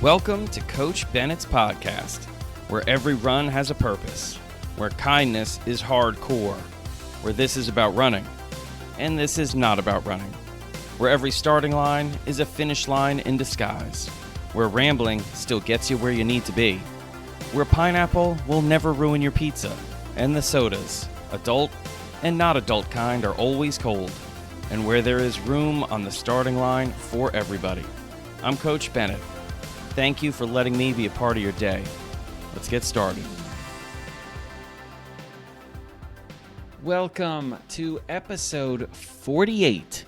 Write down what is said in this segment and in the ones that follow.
Welcome to Coach Bennett's podcast, where every run has a purpose, where kindness is hardcore, where this is about running, and this is not about running, where every starting line is a finish line in disguise, where rambling still gets you where you need to be, where pineapple will never ruin your pizza, and the sodas, adult and not adult kind, are always cold, and where there is room on the starting line for everybody. I'm Coach Bennett. Thank you for letting me be a part of your day. Let's get started. Welcome to episode 48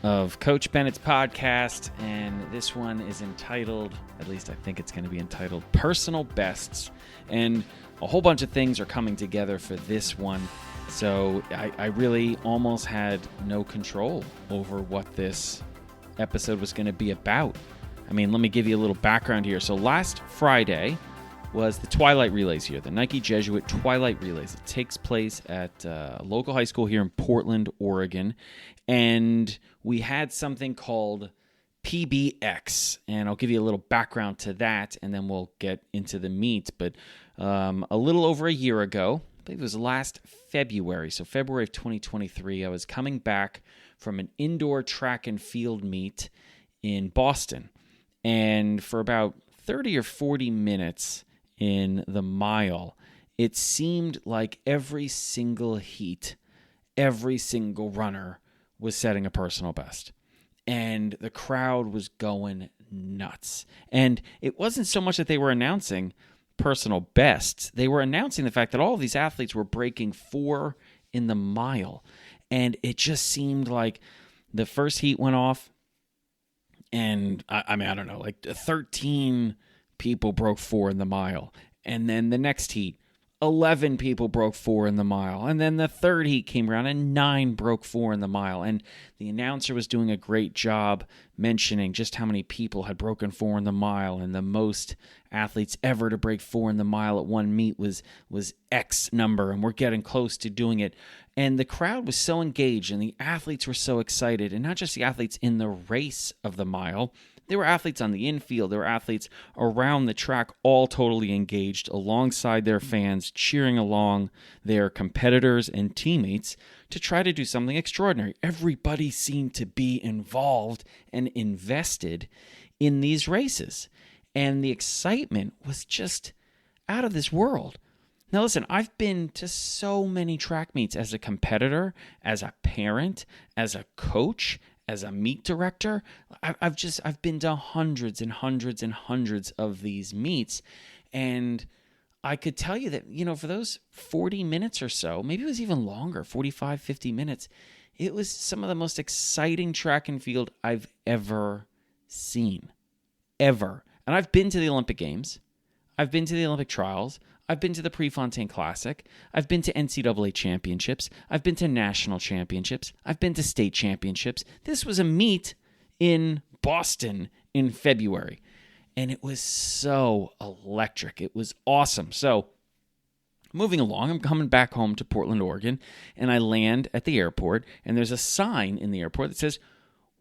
of Coach Bennett's podcast, and this one is entitled, at least I think it's going to be entitled, Personal Bests, and a whole bunch of things are coming together for this one, so I really almost had no control over what this episode was going to be about. I mean, let me give you a little background here. So last Friday was the Twilight Relays here, the Nike Jesuit Twilight Relays. It takes place at a local high school here in Portland, Oregon. And we had something called PBX. And I'll give you a little background to that, and then we'll get into the meet. But a little over a year ago, I believe it was last February, so February of 2023, I was coming back from an indoor track and field meet in Boston. And for about 30 or 40 minutes in the mile, it seemed like every single heat, every single runner was setting a personal best. And the crowd was going nuts. And it wasn't so much that they were announcing personal bests. They were announcing the fact that all of these athletes were breaking 4 in the mile. And it just seemed like the first heat went off, and I don't know, like 13 people broke 4 in the mile. And then the next heat, 11 people broke 4 in the mile. And then the third heat came around and 9 broke 4 in the mile. And the announcer was doing a great job mentioning just how many people had broken 4 in the mile. And the most athletes ever to break 4 in the mile at one meet was X number. And we're getting close to doing it. And the crowd was so engaged and the athletes were so excited. And not just the athletes in the race of the mile. There were athletes on the infield. There were athletes around the track, all totally engaged alongside their fans, cheering along their competitors and teammates to try to do something extraordinary. Everybody seemed to be involved and invested in these races. And the excitement was just out of this world. Now listen, I've been to so many track meets as a competitor, as a parent, as a coach, as a meet director. I've been to hundreds and hundreds and hundreds of these meets, and I could tell you that, for those 40 minutes or so, maybe it was even longer, 45, 50 minutes, it was some of the most exciting track and field I've ever seen. Ever. And I've been to the Olympic Games. I've been to the Olympic trials. I've been to the Prefontaine Classic. I've been to NCAA championships. I've been to national championships. I've been to state championships. This was a meet in Boston in February, and it was so electric. It was awesome. So moving along, I'm coming back home to Portland, Oregon, and I land at the airport, and there's a sign in the airport that says,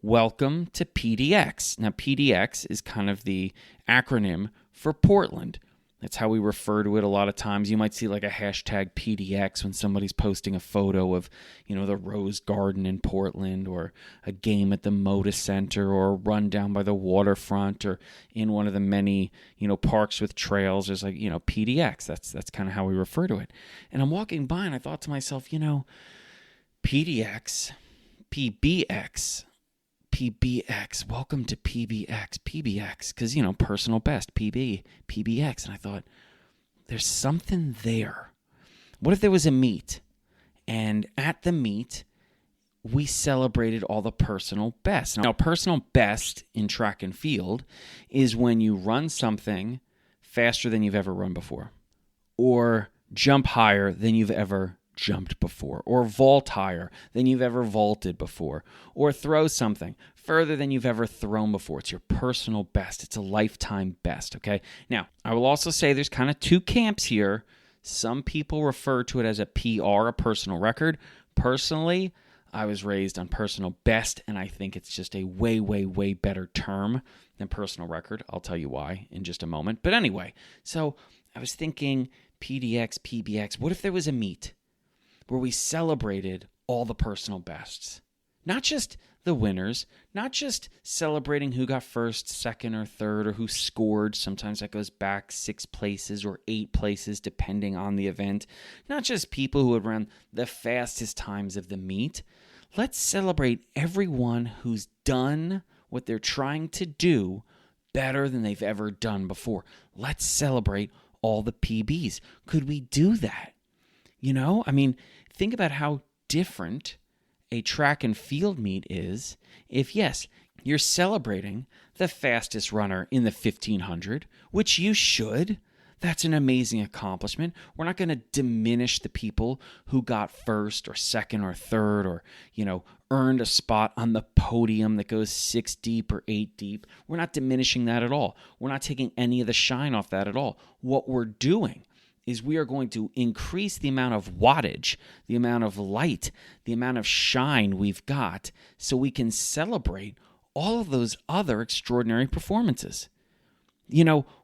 "Welcome to PDX." Now, PDX is kind of the acronym for Portland. That's how we refer to it a lot of times. You might see like a hashtag PDX when somebody's posting a photo of, the Rose Garden in Portland, or a game at the Moda Center, or a run down by the waterfront, or in one of the many, parks with trails. There's like, PDX. That's kind of how we refer to it. And I'm walking by and I thought to myself, PDX, PBX, welcome to PBX, because, personal best, PBX. And I thought, there's something there. What if there was a meet, and at the meet, we celebrated all the personal bests? Now, personal best in track and field is when you run something faster than you've ever run before, or jump higher than you've ever jumped before, or vault higher than you've ever vaulted before, or throw something further than you've ever thrown before. It's your personal best. It's a lifetime best, okay? Now, I will also say there's kind of 2 camps here. Some people refer to it as a PR, a personal record. Personally, I was raised on personal best, and I think it's just a way, way, way better term than personal record. I'll tell you why in just a moment. But anyway, so I was thinking PDX, PBX, what if there was a meet where we celebrated all the personal bests? Not just the winners, not just celebrating who got first, second, or third, or who scored. Sometimes that goes back 6 places or 8 places, depending on the event. Not just people who would run the fastest times of the meet. Let's celebrate everyone who's done what they're trying to do better than they've ever done before. Let's celebrate all the PBs. Could we do that? Think about how different a track and field meet is if, yes, you're celebrating the fastest runner in the 1500, which you should. That's an amazing accomplishment. We're not going to diminish the people who got first or second or third or, earned a spot on the podium that goes 6 deep or 8 deep. We're not diminishing that at all. We're not taking any of the shine off that at all. What we're doing is we are going to increase the amount of wattage, the amount of light, the amount of shine we've got so we can celebrate all of those other extraordinary performances.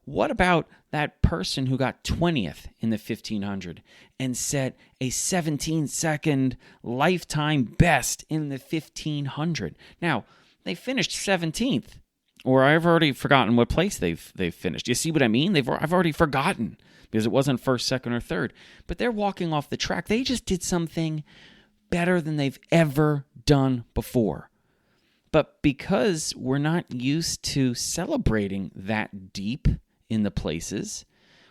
What about that person who got 20th in the 1500 and set a 17-second lifetime best in the 1500? Now, they finished 17th, or I've already forgotten what place they've finished. You see what I mean? I've already forgotten because it wasn't first, second, or third. But they're walking off the track. They just did something better than they've ever done before. But because we're not used to celebrating that deep in the places,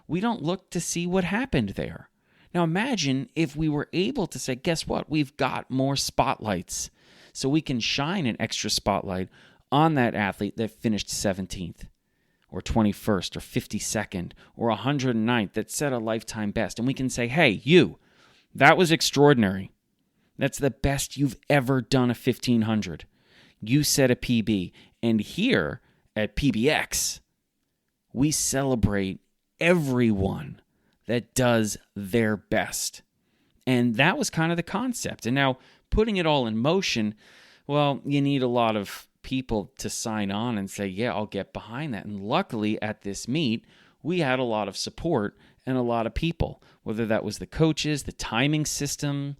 we don't look to see what happened there. Now imagine if we were able to say, guess what? We've got more spotlights. So we can shine an extra spotlight on that athlete that finished 17th or 21st or 52nd or 109th that set a lifetime best. And we can say, hey, that was extraordinary. That's the best you've ever done a 1500. You set a PB. And here at PBX, we celebrate everyone that does their best. And that was kind of the concept. And now putting it all in motion, well, you need a lot of people to sign on and say, yeah, I'll get behind that. And luckily at this meet, we had a lot of support and a lot of people, whether that was the coaches, the timing system,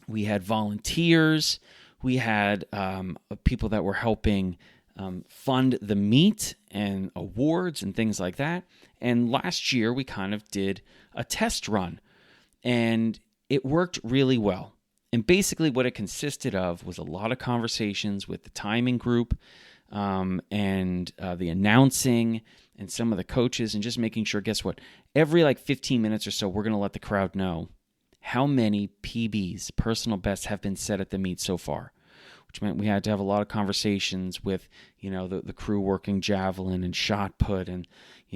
we had volunteers, we had people that were helping fund the meet and awards and things like that. And last year we kind of did a test run and it worked really well. And basically what it consisted of was a lot of conversations with the timing group and the announcing and some of the coaches and just making sure, guess what? Every 15 minutes or so, we're going to let the crowd know how many PBs, personal bests, have been set at the meet so far, which meant we had to have a lot of conversations with, the crew working javelin and shot put and,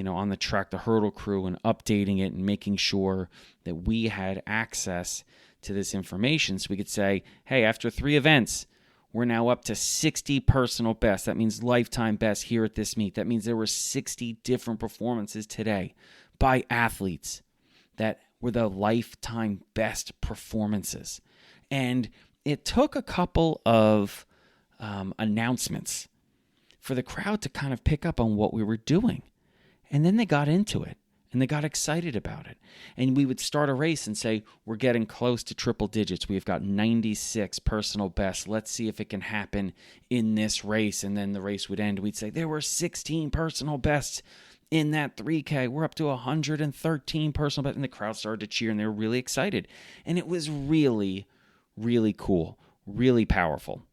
on the track, the hurdle crew, and updating it and making sure that we had access to this information so we could say, hey, after 3 events, we're now up to 60 personal bests. That means lifetime best here at this meet. That means there were 60 different performances today by athletes that were the lifetime best performances. And it took a couple of announcements for the crowd to kind of pick up on what we were doing. And then they got into it. And they got excited about it. And we would start a race and say, we're getting close to triple digits. We've got 96 personal bests. Let's see if it can happen in this race. And then the race would end. We'd say, there were 16 personal bests in that 3K. We're up to 113 personal bests. And the crowd started to cheer and they were really excited. And it was really, really cool, really powerful.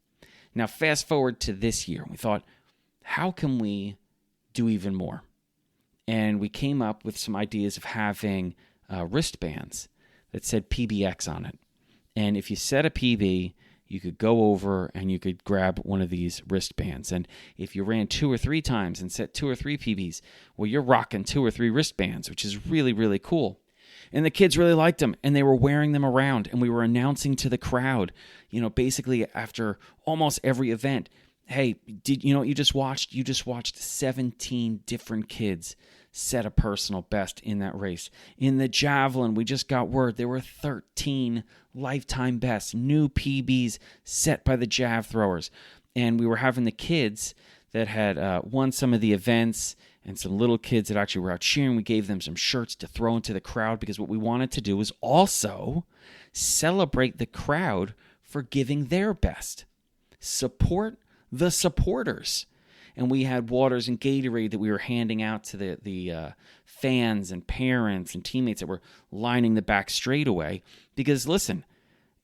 Now, fast forward to this year. We thought, how can we do even more? And we came up with some ideas of having wristbands that said PBX on it. And if you set a PB, you could go over and you could grab one of these wristbands. And if you ran 2 or 3 times and set 2 or 3 PBs, well, you're rocking 2 or 3 wristbands, which is really, really cool. And the kids really liked them, and they were wearing them around, and we were announcing to the crowd, basically after almost every event, hey, did you know what you just watched? You just watched 17 different kids set a personal best in that race. In the javelin, we just got word there were 13 lifetime bests, new PBs set by the jav throwers. And we were having the kids that had won some of the events and some little kids that actually were out cheering. We gave them some shirts to throw into the crowd because what we wanted to do was also celebrate the crowd for giving their best. Support the supporters. And we had waters and Gatorade that we were handing out to the fans and parents and teammates that were lining the back straightaway. Because, listen,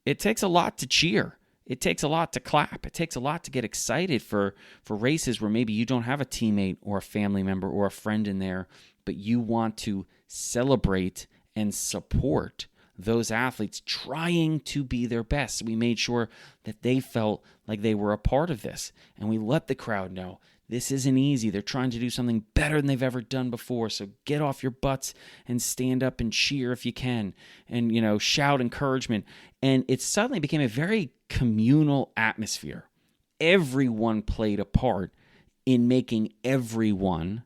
it takes a lot to cheer. It takes a lot to clap. It takes a lot to get excited for races where maybe you don't have a teammate or a family member or a friend in there, but you want to celebrate and support those athletes trying to be their best. So we made sure that they felt like they were a part of this. And we let the crowd know this isn't easy. They're trying to do something better than they've ever done before. So get off your butts and stand up and cheer if you can. And, shout encouragement. And it suddenly became a very communal atmosphere. Everyone played a part in making everyone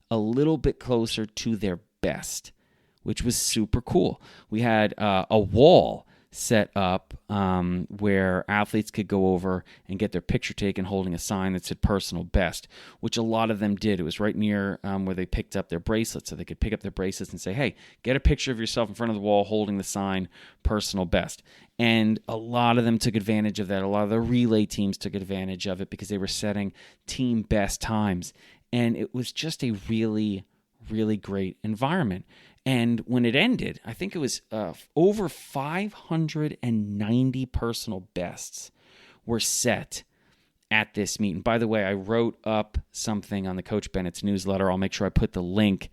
a little bit closer to their best, which was super cool. We had a wall set up where athletes could go over and get their picture taken holding a sign that said personal best, which a lot of them did. It was right near where they picked up their bracelets, so they could pick up their bracelets and say, hey, get a picture of yourself in front of the wall holding the sign personal best. And a lot of them took advantage of that. A lot of the relay teams took advantage of it because they were setting team best times. And it was just a really, really great environment. And when it ended, I think it was over 590 personal bests were set at this meet. And by the way, I wrote up something on the Coach Bennett's newsletter. I'll make sure I put the link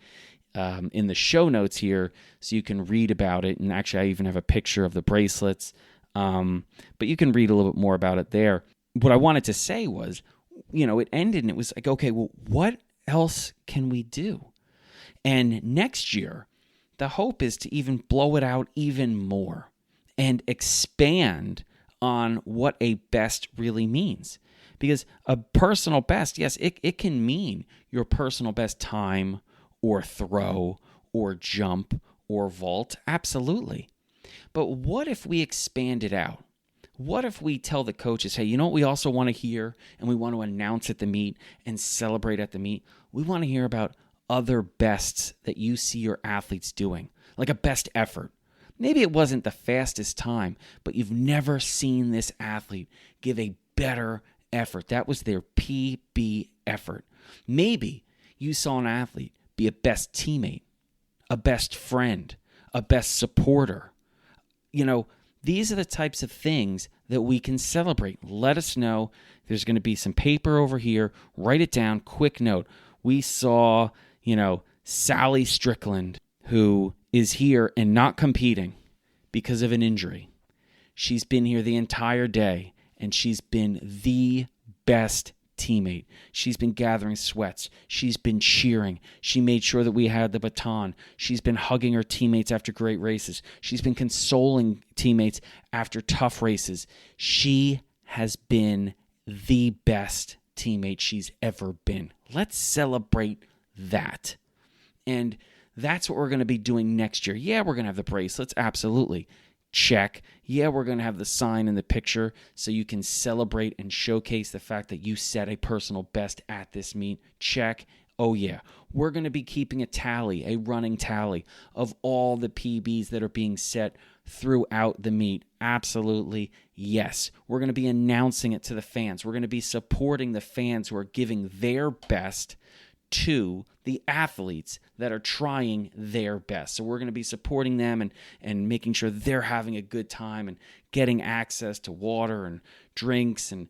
in the show notes here so you can read about it. And actually, I even have a picture of the bracelets. But you can read a little bit more about it there. What I wanted to say was, it ended and it was like, okay, well, what else can we do? And next year, the hope is to even blow it out even more and expand on what a best really means. Because a personal best, yes, it can mean your personal best time or throw or jump or vault, absolutely. But what if we expand it out? What if we tell the coaches, hey, you know what we also want to hear and we want to announce at the meet and celebrate at the meet? We want to hear about other bests that you see your athletes doing, like a best effort. Maybe it wasn't the fastest time, but you've never seen this athlete give a better effort. That was their PB effort. Maybe you saw an athlete be a best teammate, a best friend, a best supporter. These are the types of things that we can celebrate. Let us know. There's going to be some paper over here. Write it down. Quick note. We saw Sally Strickland, who is here and not competing because of an injury. She's been here the entire day, and she's been the best teammate. She's been gathering sweats. She's been cheering. She made sure that we had the baton. She's been hugging her teammates after great races. She's been consoling teammates after tough races. She has been the best teammate she's ever been. Let's celebrate that. And that's what we're going to be doing next year. Yeah, we're going to have the bracelets. Absolutely. Check. Yeah, we're going to have the sign and the picture so you can celebrate and showcase the fact that you set a personal best at this meet. Check. Oh, yeah. We're going to be keeping a tally, a running tally of all the PBs that are being set throughout the meet. Absolutely, yes. We're going to be announcing it to the fans. We're going to be supporting the fans who are giving their best to the athletes that are trying their best. So we're going to be supporting them and making sure they're having a good time and getting access to water and drinks and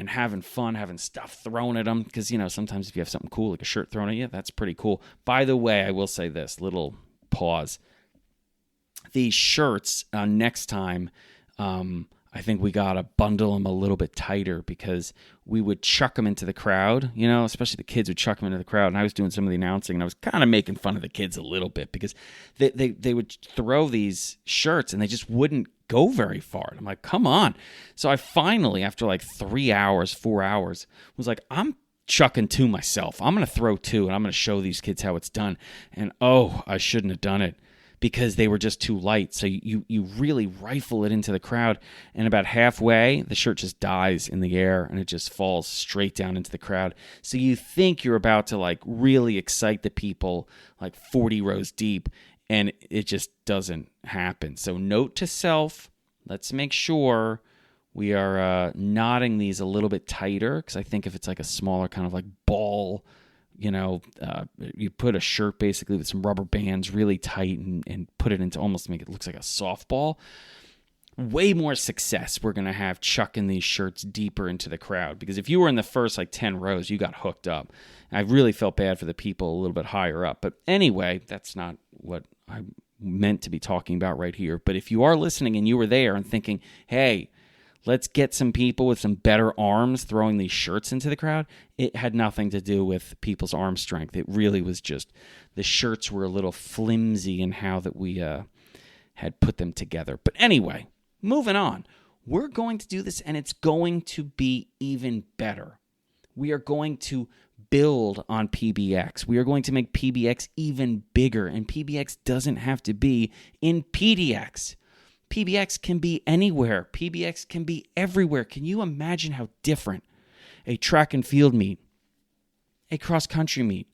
having fun, having stuff thrown at them. Because, sometimes if you have something cool like a shirt thrown at you, that's pretty cool. By the way, I will say this, little pause. These shirts next time, I think we got to bundle them a little bit tighter because we would chuck them into the crowd, especially the kids would chuck them into the crowd. And I was doing some of the announcing and I was kind of making fun of the kids a little bit because they would throw these shirts and they just wouldn't go very far. And I'm like, come on. So I finally, after like 4 hours, was like, I'm chucking two myself. I'm going to throw two and I'm going to show these kids how it's done. And I shouldn't have done it because they were just too light. So you really rifle it into the crowd, and about halfway, the shirt just dies in the air, and it just falls straight down into the crowd. So you think you're about to like really excite the people like 40 rows deep, and it just doesn't happen. So note to self, let's make sure we are knotting these a little bit tighter, because I think if it's like a smaller kind of like ball, you put a shirt basically with some rubber bands really tight and put it into almost make it looks like a softball. Way more success we're going to have chucking these shirts deeper into the crowd, because if you were in the first like 10 rows, you got hooked up. I really felt bad for the people a little bit higher up. But anyway, that's not what I meant to be talking about right here. But if you are listening and you were there and thinking, hey, let's get some people with some better arms throwing these shirts into the crowd, it had nothing to do with people's arm strength. It really was just the shirts were a little flimsy in how that we had put them together. But anyway, moving on. We're going to do this, and it's going to be even better. We are going to build on PBX. We are going to make PBX even bigger, and PBX doesn't have to be in PDX. PBX can be anywhere. PBX can be everywhere. Can you imagine how different a track and field meet, a cross-country meet,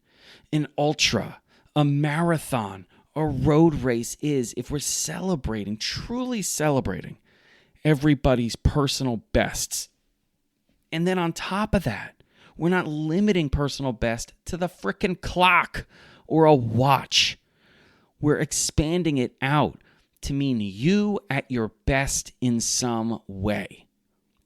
an ultra, a marathon, a road race is if we're celebrating, truly celebrating everybody's personal bests? And then on top of that, we're not limiting personal best to the frickin' clock or a watch. We're expanding it out to mean you at your best in some way.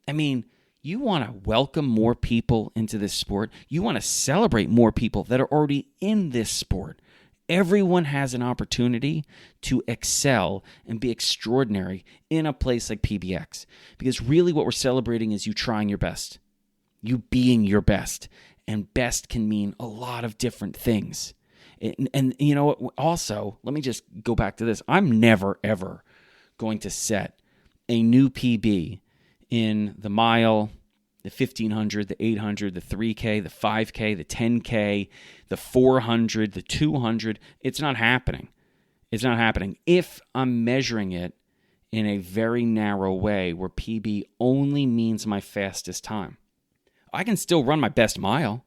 I mean, you want to welcome more people into this sport. You want to celebrate more people that are already in this sport. Everyone has an opportunity to excel and be extraordinary in a place like PBX, because really what we're celebrating is you trying your best, you being your best, and best can mean a lot of different things. And you know what? Also, let me just go back to this. I'm never, ever going to set a new PB in the mile, the 1,500, the 800, the 3K, the 5K, the 10K, the 400, the 200. It's not happening. It's not happening. If I'm measuring it in a very narrow way where PB only means my fastest time, I can still run my best mile.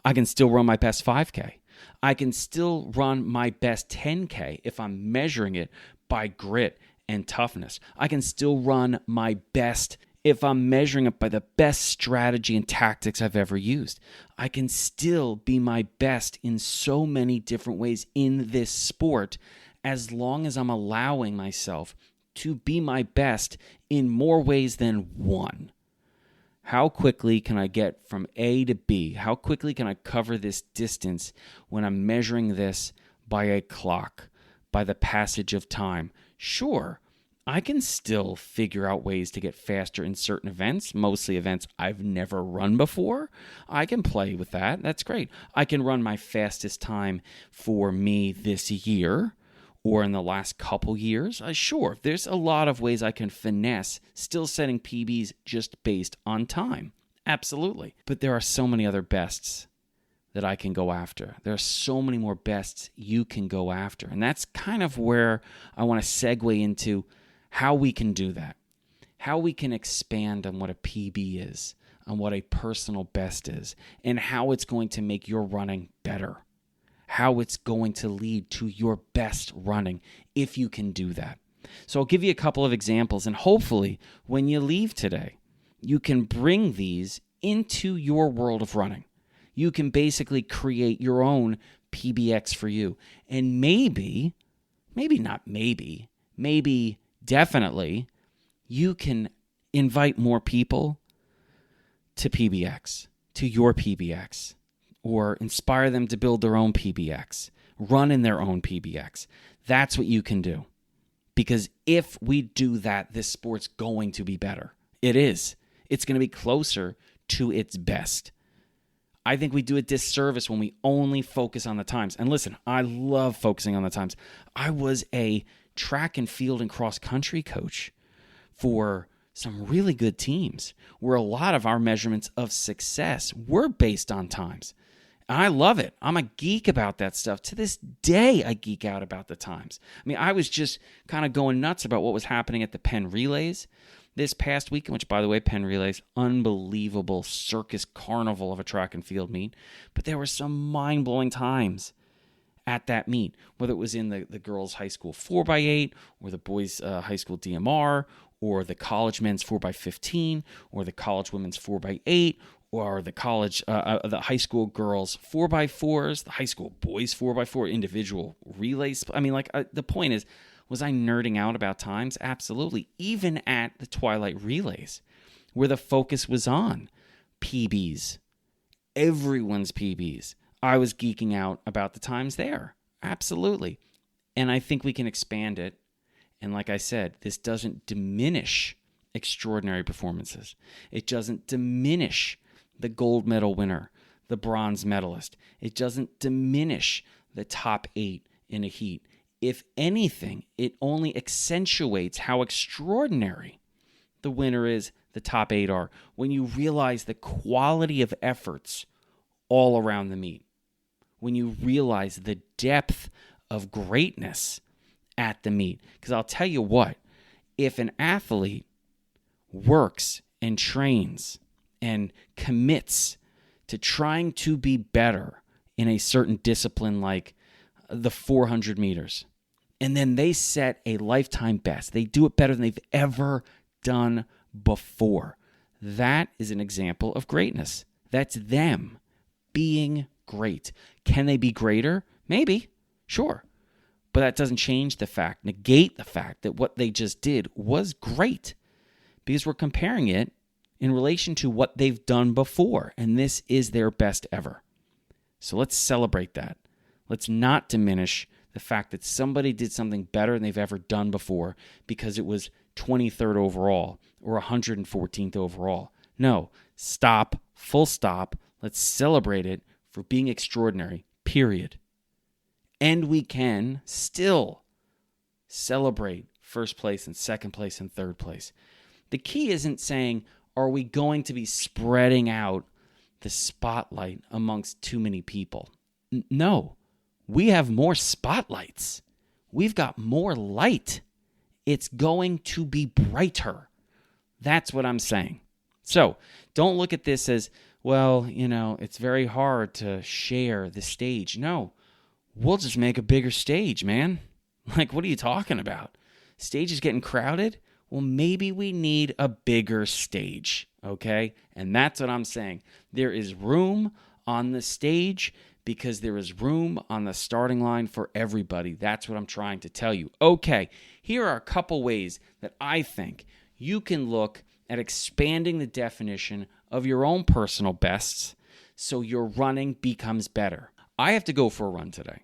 I can still run my best 5K. I can still run my best 10K if I'm measuring it by grit and toughness. I can still run my best if I'm measuring it by the best strategy and tactics I've ever used. I can still be my best in so many different ways in this sport, as long as I'm allowing myself to be my best in more ways than one. How quickly can I get from A to B? How quickly can I cover this distance when I'm measuring this by a clock, by the passage of time? Sure, I can still figure out ways to get faster in certain events, mostly events I've never run before. I can play with that. That's great. I can run my fastest time for me this year or in the last couple years. Sure, there's a lot of ways I can finesse still setting PBs just based on time. Absolutely. But there are so many other bests that I can go after. There are so many more bests you can go after. And that's kind of where I want to segue into how we can do that, how we can expand on what a PB is, on what a personal best is, and how it's going to make your running better, how it's going to lead to your best running if you can do that. So I'll give you a couple of examples, and hopefully when you leave today, you can bring these into your world of running. You can basically create your own PBX for you. And maybe definitely, you can invite more people to PBX, to your PBX, or inspire them to build their own PBX, run in their own PBX. That's what you can do. Because if we do that, this sport's going to be better. It is. It's going to be closer to its best. I think we do a disservice when we only focus on the times. And listen, I love focusing on the times. I was a track and field and cross-country coach for some really good teams where a lot of our measurements of success were based on times. And I love it. I'm a geek about that stuff. To this day, I geek out about the times. I mean, I was just kind of going nuts about what was happening at the Penn Relays this past weekend, which, by the way, Penn Relays, unbelievable circus carnival of a track and field meet. But there were some mind-blowing times at that meet, whether it was in the girls' high school 4x8 or the boys' high school DMR or the college men's 4x15 or the college women's 4x8 or the the high school girls 4x4s, the high school boys 4x4 individual relays. I mean, the point is, was I nerding out about times? Absolutely. Even at the Twilight Relays, where the focus was on PBs, everyone's PBs, I was geeking out about the times there. Absolutely. And I think we can expand it. And like I said, this doesn't diminish extraordinary performances. It doesn't diminish the gold medal winner, the bronze medalist. It doesn't diminish the top 8 in a heat. If anything, it only accentuates how extraordinary the winner is, the top 8 are, when you realize the quality of efforts all around the meet. When you realize the depth of greatness at the meet. Because I'll tell you what, if an athlete works and trains and commits to trying to be better in a certain discipline like the 400 meters, and then they set a lifetime best, they do it better than they've ever done before, that is an example of greatness. That's them being great. Can they be greater? Maybe. Sure. But that doesn't negate the fact that what they just did was great, because we're comparing it in relation to what they've done before, and this is their best ever. So let's celebrate that. Let's not diminish the fact that somebody did something better than they've ever done before because it was 23rd overall or 114th overall. No, stop, full stop. Let's celebrate it for being extraordinary, period. And we can still celebrate first place and second place and third place. The key isn't saying, are we going to be spreading out the spotlight amongst too many people? No, we have more spotlights. We've got more light. It's going to be brighter. That's what I'm saying. So don't look at this as, well, it's very hard to share the stage. No, we'll just make a bigger stage, man. Like, what are you talking about? Stage is getting crowded? Well, maybe we need a bigger stage, okay? And that's what I'm saying. There is room on the stage because there is room on the starting line for everybody. That's what I'm trying to tell you. Okay, here are a couple ways that I think you can look at expanding the definition of your own personal bests so your running becomes better. I have to go for a run today.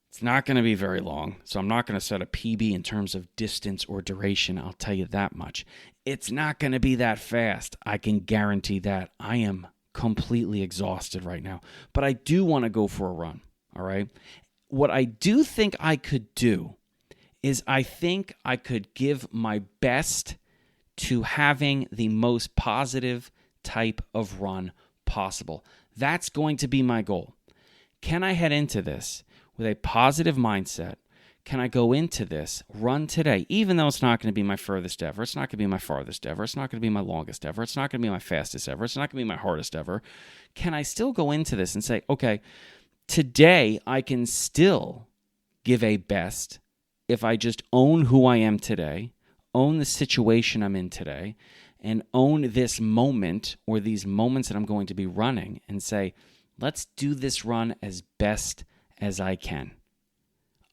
It's not going to be very long, so I'm not going to set a PB in terms of distance or duration, I'll tell you that much. It's not going to be that fast. I can guarantee that. I am completely exhausted right now, but I do want to go for a run, all right? What I do think I could do is I think I could give my best to having the most positive type of run possible. That's going to be my goal. Can I head into this with a positive mindset? Can I go into this run today, even though it's not going to be my furthest ever, it's not going to be my farthest ever, it's not going to be my longest ever, it's not going to be my fastest ever, it's not going to be my hardest ever? Can I still go into this and say, okay, today I can still give a best if I just own who I am today, own the situation I'm in today, and own this moment or these moments that I'm going to be running and say, let's do this run as best as I can.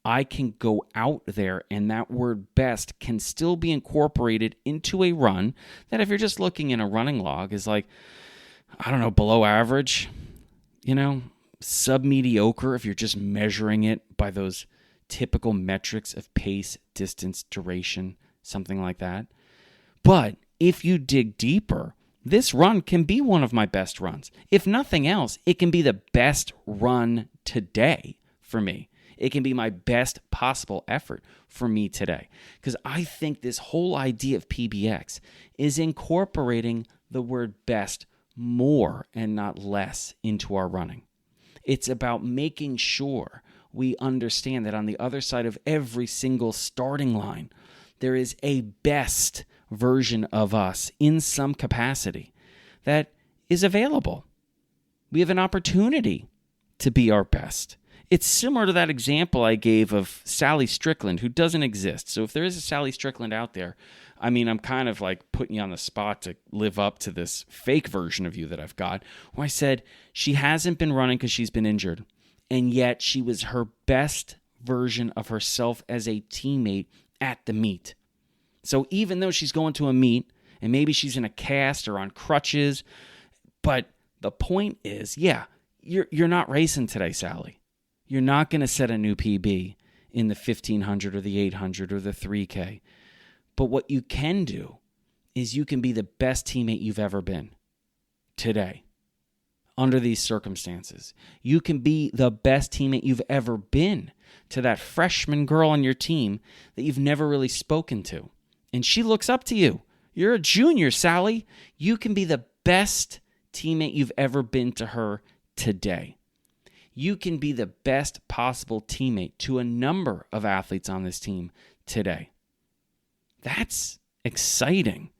I can go out there, and that word best can still be incorporated into a run that, if you're just looking in a running log, is like, I don't know, below average, sub-mediocre if you're just measuring it by those typical metrics of pace, distance, duration, something like that. But if you dig deeper, this run can be one of my best runs. If nothing else, it can be the best run today for me. It can be my best possible effort for me today. Because I think this whole idea of PBX is incorporating the word best more and not less into our running. It's about making sure we understand that on the other side of every single starting line, there is a best version of us in some capacity that is available. We have an opportunity to be our best. It's similar to that example I gave of Sally Strickland, who doesn't exist. So if there is a Sally Strickland out there, I mean, I'm kind of like putting you on the spot to live up to this fake version of you that I've got, where I said she hasn't been running because she's been injured, and yet she was her best version of herself as a teammate at the meet. So even though she's going to a meet, and maybe she's in a cast or on crutches, but the point is, yeah, you're not racing today, Sally. You're not going to set a new PB in the 1500 or the 800 or the 3K. But what you can do is you can be the best teammate you've ever been today under these circumstances. You can be the best teammate you've ever been to that freshman girl on your team that you've never really spoken to. And she looks up to you. You're a junior, Sally. You can be the best teammate you've ever been to her today. You can be the best possible teammate to a number of athletes on this team today. That's exciting.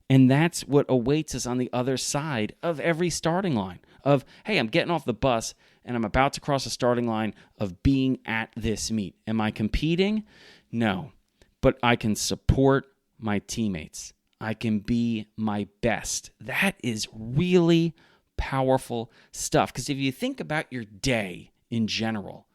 And that's what awaits us on the other side of every starting line of, hey, I'm getting off the bus and I'm about to cross the starting line of being at this meet. Am I competing? No. But I can support my teammates. I can be my best. That is really powerful stuff. Because if you think about your day in general,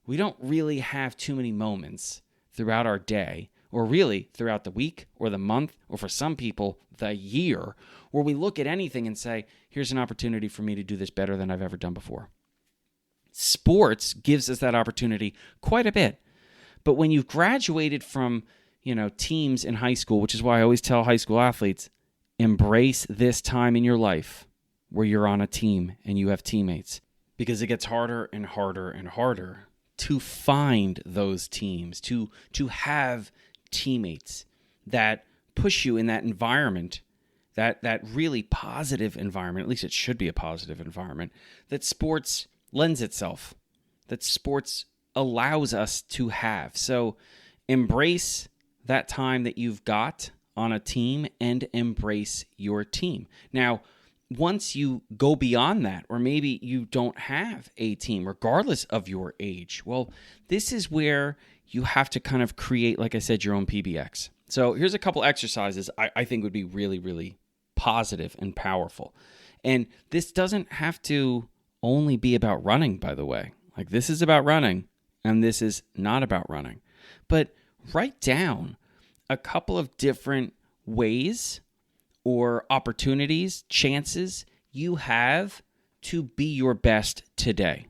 we don't really have too many moments throughout our day, or really throughout the week or the month, or for some people, the year, where we look at anything and say, here's an opportunity for me to do this better than I've ever done before. Sports gives us that opportunity quite a bit. But when you've graduated from, teams in high school, which is why I always tell high school athletes, embrace this time in your life where you're on a team and you have teammates, because it gets harder and harder and harder to find those teams, to have teammates that push you in that environment, that really positive environment, at least it should be a positive environment, that sports lends itself, that sports allows us to have. So embrace that time that you've got on a team and embrace your team. Now, once you go beyond that, or maybe you don't have a team, regardless of your age, well, this is where you have to kind of create, like I said, your own PBX. So here's a couple exercises I think would be really, really positive and powerful. And this doesn't have to only be about running, by the way. Like, this is about running, and this is not about running. But write down a couple of different ways or opportunities, chances you have to be your best today,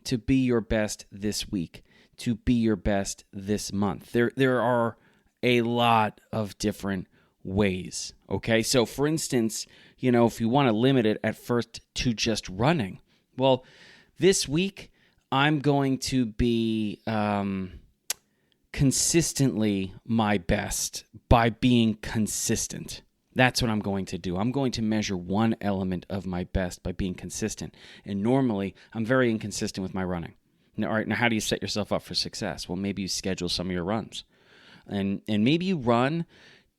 to be your best this week, to be your best this month. There are a lot of different ways, okay? So for instance, if you want to limit it at first to just running, well, this week I'm going to be consistently my best by being consistent. That's what I'm going to do. I'm going to measure one element of my best by being consistent. And normally, I'm very inconsistent with my running. Now, all right, now how do you set yourself up for success? Well, maybe you schedule some of your runs. And maybe you run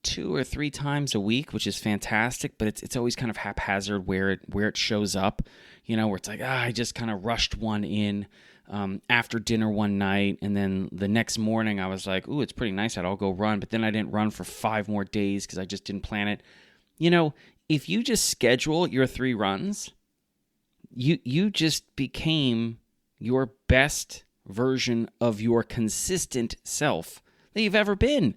2 or 3 times a week, which is fantastic, but it's always kind of haphazard where it shows up, where it's like, I just kind of rushed one in after dinner one night, and then the next morning I was like, ooh, it's pretty nice out, I'll go run, but then I didn't run for 5 more days because I just didn't plan it. If you just schedule your 3 runs, you just became your best version of your consistent self that you've ever been.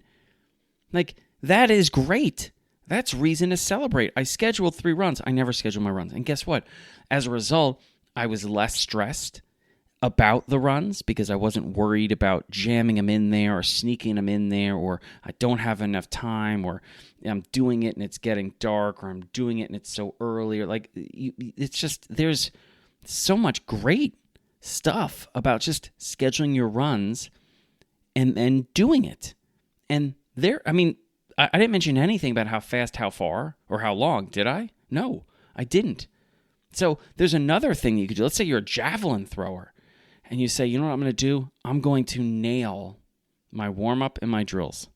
Like, that is great. That's reason to celebrate. I scheduled 3 runs. I never schedule my runs. And guess what? As a result, I was less stressed about the runs because I wasn't worried about jamming them in there or sneaking them in there, or I don't have enough time, or I'm doing it and it's getting dark, or I'm doing it and it's so early, or it's just, there's so much great stuff about just scheduling your runs and doing it. And I didn't mention anything about how fast, how far, or how long, did I? No, I didn't. So there's another thing you could do. Let's say you're a javelin thrower and you say, you know what I'm going to do? I'm going to nail my warm-up and my drills.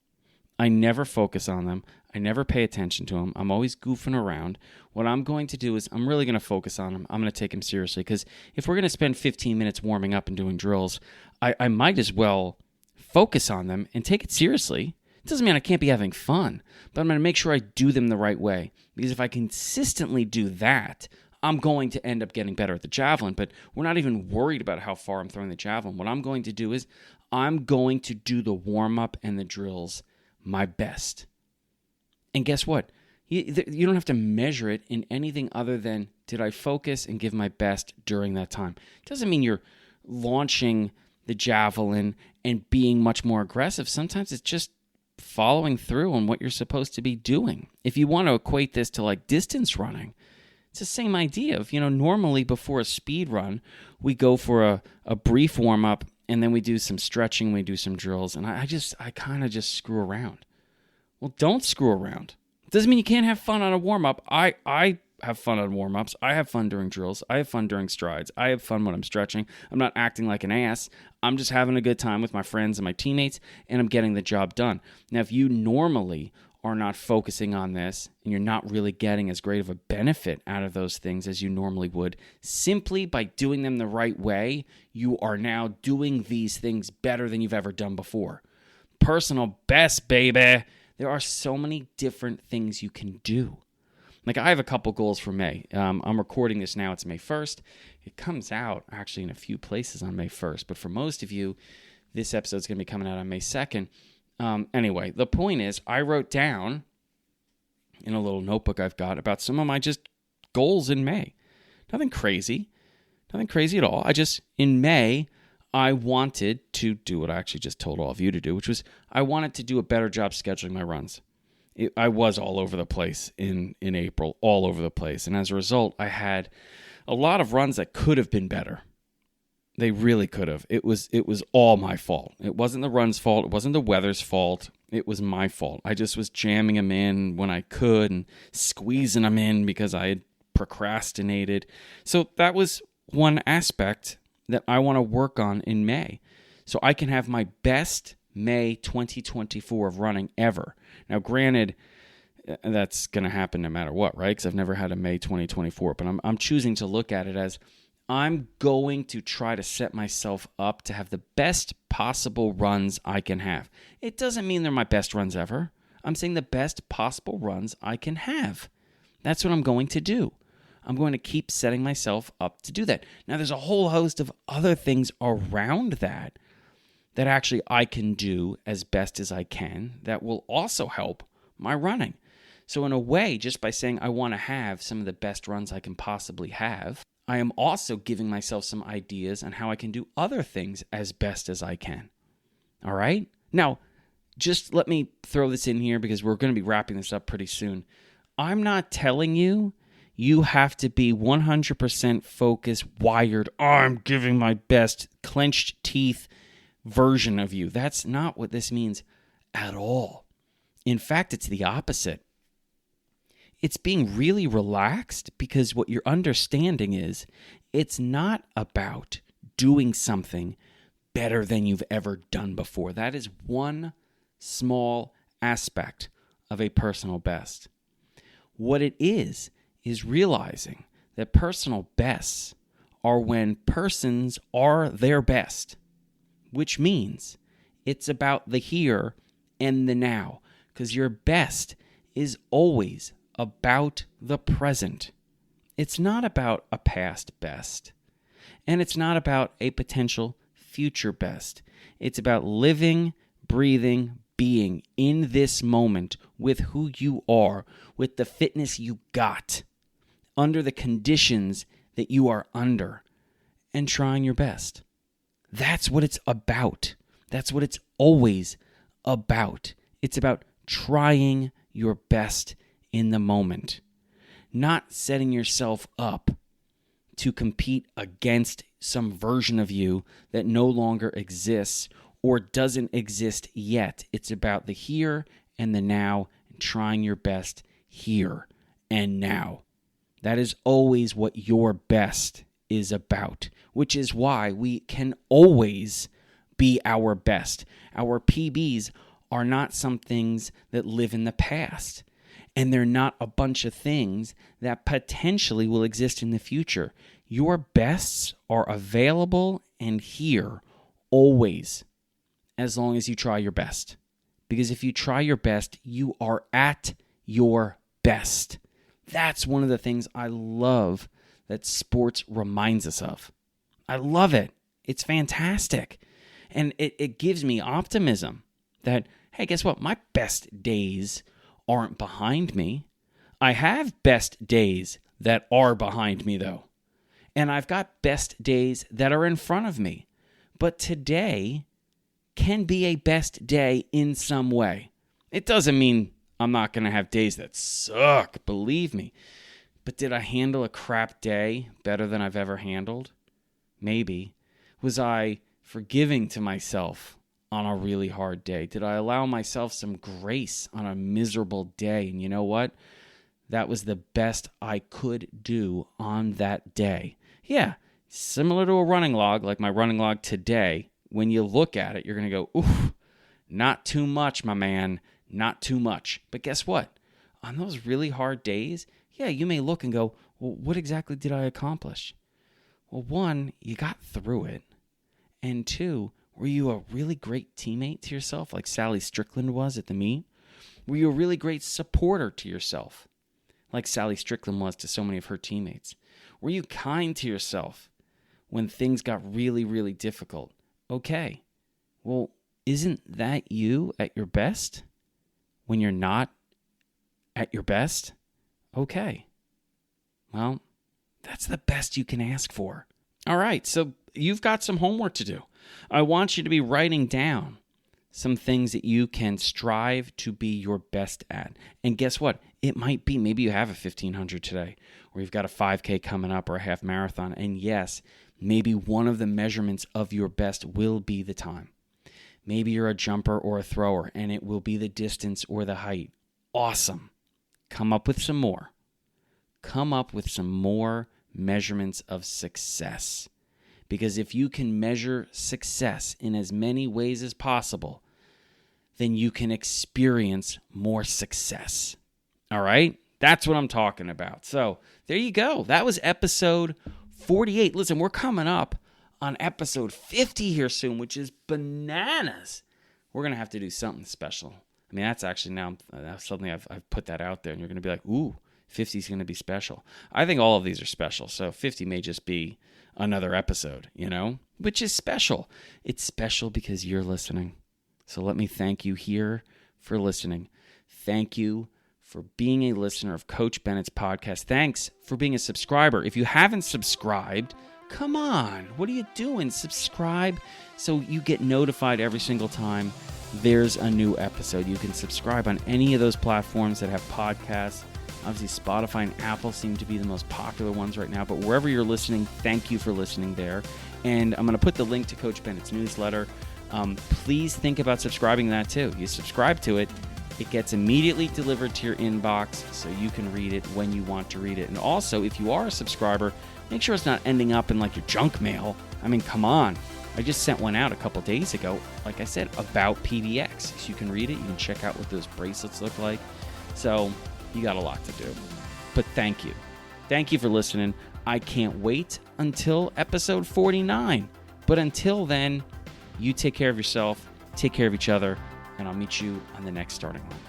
I never focus on them. I never pay attention to them. I'm always goofing around. What I'm going to do is I'm really going to focus on them. I'm going to take them seriously, because if we're going to spend 15 minutes warming up and doing drills, I might as well focus on them and take it seriously. It doesn't mean I can't be having fun, but I'm going to make sure I do them the right way, because if I consistently do that, I'm going to end up getting better at the javelin. But we're not even worried about how far I'm throwing the javelin. What I'm going to do is I'm going to do the warm-up and the drills my best. And guess what? You don't have to measure it in anything other than, did I focus and give my best during that time? It doesn't mean you're launching the javelin and being much more aggressive. Sometimes it's just following through on what you're supposed to be doing. If you want to equate this to like distance running, it's the same idea of, normally before a speed run, we go for a brief warm-up, and then we do some stretching, we do some drills, and I kind of just screw around. Well, don't screw around. It doesn't mean you can't have fun on a warm-up. I have fun on warm-ups. I have fun during drills. I have fun during strides. I have fun when I'm stretching. I'm not acting like an ass. I'm just having a good time with my friends and my teammates, and I'm getting the job done. Now, if you normally are not focusing on this, and you're not really getting as great of a benefit out of those things as you normally would, simply by doing them the right way, you are now doing these things better than you've ever done before. Personal best, baby. There are so many different things you can do. Like, I have a couple goals for May. I'm recording this now. It's May 1st. It comes out actually in a few places on May 1st, but for most of you, this episode's going to be coming out on May 2nd. Anyway, the point is, I wrote down in a little notebook I've got about some of my just goals in May. Nothing crazy at all. In May, I wanted to do what I actually just told all of you to do, which was I wanted to do a better job scheduling my runs. I was all over the place in April, all over the place. And as a result, I had a lot of runs that could have been better. They really could have. It was all my fault. It wasn't the run's fault. It wasn't the weather's fault. It was my fault. I just was jamming them in when I could and squeezing them in because I had procrastinated. So that was one aspect that I want to work on in May, so I can have my best May 2024 of running ever. Now, granted, that's going to happen no matter what, right? Because I've never had a May 2024, but I'm choosing to look at it as I'm going to try to set myself up to have the best possible runs I can have. It doesn't mean they're my best runs ever. I'm saying the best possible runs I can have. That's what I'm going to do. I'm going to keep setting myself up to do that. Now, there's a whole host of other things around that actually I can do as best as I can that will also help my running. So in a way, just by saying I want to have some of the best runs I can possibly have, I am also giving myself some ideas on how I can do other things as best as I can. All right? Now, just let me throw this in here because we're going to be wrapping this up pretty soon. I'm not telling you have to be 100% focused, wired, I'm giving my best, clenched teeth version of you. That's not what this means at all. In fact, it's the opposite. It's being really relaxed, because what you're understanding is it's not about doing something better than you've ever done before. That is one small aspect of a personal best. What it is realizing that personal bests are when persons are their best, which means it's about the here and the now, because your best is always about the present. It's not about a past best, and it's not about a potential future best. It's about living, breathing, being in this moment with who you are, with the fitness you got, under the conditions that you are under, and trying your best. That's what it's about. That's what it's always about. It's about trying your best in the moment, not setting yourself up to compete against some version of you that no longer exists or doesn't exist yet. It's about the here and the now, and trying your best here and now. That is always what your best is about, which is why we can always be our best. Our PBs are not some things that live in the past, and they're not a bunch of things that potentially will exist in the future. Your bests are available and here always, as long as you try your best. Because if you try your best, you are at your best. That's one of the things I love that sports reminds us of. I love it. It's fantastic. And it gives me optimism that, hey, guess what? My best days aren't behind me. I have best days that are behind me, though. And I've got best days that are in front of me. But today can be a best day in some way. It doesn't mean I'm not going to have days that suck, believe me. But did I handle a crap day better than I've ever handled? Maybe. Was I forgiving to myself on a really hard day? Did I allow myself some grace on a miserable day? And you know what? That was the best I could do on that day. Yeah, similar to a running log, like my running log today. When you look at it, you're going to go, oof, not too much, my man, not too much. But guess what? On those really hard days, yeah, you may look and go, well, what exactly did I accomplish? Well, one, you got through it. And two, were you a really great teammate to yourself like Sally Strickland was at the meet? Were you a really great supporter to yourself like Sally Strickland was to so many of her teammates? Were you kind to yourself when things got really, really difficult? Okay, well, isn't that you at your best when you're not at your best? Okay, well, that's the best you can ask for. All right, so you've got some homework to do. I want you to be writing down some things that you can strive to be your best at. And guess what? It might be, maybe you have a 1500 today, or you've got a 5K coming up or a half marathon. And yes, maybe one of the measurements of your best will be the time. Maybe you're a jumper or a thrower, and it will be the distance or the height. Awesome. Come up with some more. Come up with some more measurements of success. Because if you can measure success in as many ways as possible, then you can experience more success. All right? That's what I'm talking about. So there you go. That was episode 48. Listen, we're coming up on episode 50 here soon, which is bananas. We're going to have to do something special. I mean, that's actually now, suddenly I've put that out there, and you're going to be like, ooh, 50 is going to be special. I think all of these are special, so 50 may just be another episode, which is special. It's special because you're listening. So let me thank you here for listening. Thank you for being a listener of Coach Bennett's podcast. Thanks for being a subscriber. If you haven't subscribed, come on. What are you doing? Subscribe so you get notified every single time there's a new episode. You can subscribe on any of those platforms that have podcasts. Obviously, Spotify and Apple seem to be the most popular ones right now. But wherever you're listening, thank you for listening there. And I'm going to put the link to Coach Bennett's newsletter. Please think about subscribing to that too. You subscribe to it, it gets immediately delivered to your inbox so you can read it when you want to read it. And also, if you are a subscriber, make sure it's not ending up in like your junk mail. I mean, come on. I just sent one out a couple days ago, like I said, about PBX. So you can read it. You can check out what those bracelets look like. So you got a lot to do. But thank you. Thank you for listening. I can't wait until episode 49. But until then, you take care of yourself, take care of each other, and I'll meet you on the next starting line.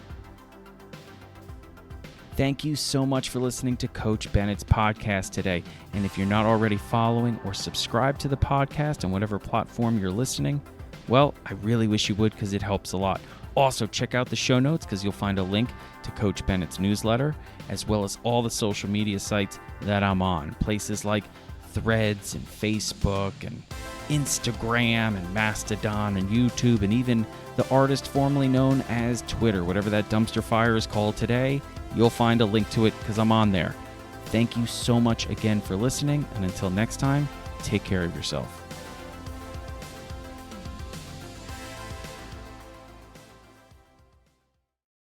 Thank you so much for listening to Coach Bennett's podcast today. And if you're not already following or subscribed to the podcast on whatever platform you're listening, well, I really wish you would because it helps a lot. Also, check out the show notes because you'll find a link to Coach Bennett's newsletter, as well as all the social media sites that I'm on. Places like Threads and Facebook and Instagram and Mastodon and YouTube and even the artist formerly known as Twitter. Whatever that dumpster fire is called today, you'll find a link to it because I'm on there. Thank you so much again for listening, and until next time, take care of yourself.